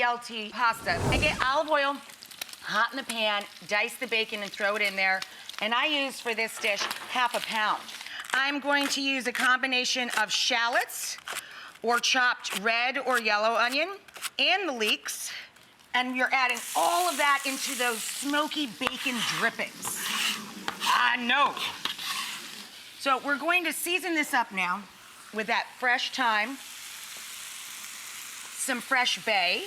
BLT pasta. I get olive oil hot in the pan, dice the bacon and throw it in there. And I use for this dish 1/2 pound. I'm going to use a combination of shallots or chopped red or yellow onion and the leeks. And you're adding all of that into those smoky bacon drippings. I know. So we're going to season this up now with that fresh thyme, some fresh bay.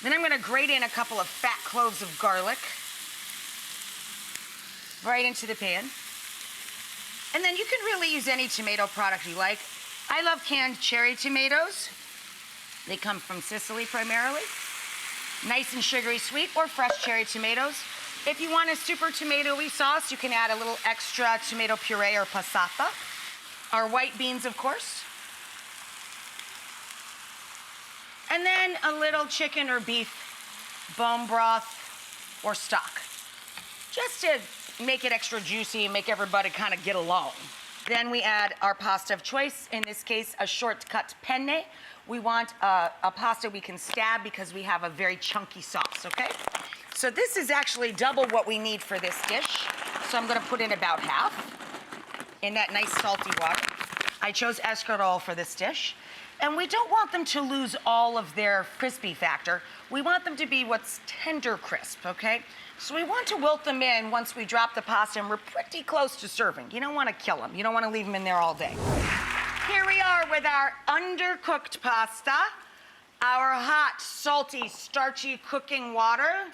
Then I'm gonna grate in a couple of fat cloves of garlic right into the pan. And then you can really use any tomato product you like. I love canned cherry tomatoes. They come from Sicily primarily. Nice and sugary sweet, or fresh cherry tomatoes. If you want a super tomatoey sauce, you can add a little extra tomato puree or passata. Our white beans, of course. And then a little chicken or beef bone broth or stock, just to make it extra juicy and make everybody kind of get along. Then we add our pasta of choice, in this case, a short-cut penne. We want a pasta we can stab because we have a very chunky sauce, okay? So this is actually double what we need for this dish. So I'm gonna put in about half in that nice salty water. I chose escarole for this dish. And we don't want them to lose all of their crispy factor. We want them to be what's tender crisp, okay? So we want to wilt them in once we drop the pasta and we're pretty close to serving. You don't want to kill them. You don't want to leave them in there all day. Here we are with our undercooked pasta, our hot, salty, starchy cooking water,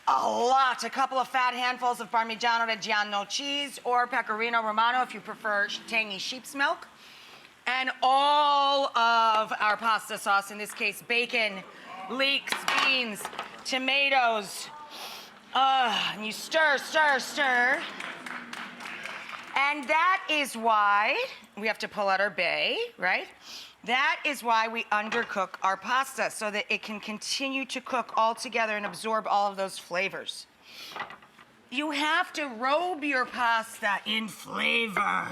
a couple of fat handfuls of Parmigiano Reggiano cheese or Pecorino Romano if you prefer tangy sheep's milk. And all of our pasta sauce, in this case, bacon, leeks, beans, tomatoes. And you stir, stir, stir. And that is why we have to pull out our bay, right? That is why we undercook our pasta, so that it can continue to cook all together and absorb all of those flavors. You have to robe your pasta in flavor.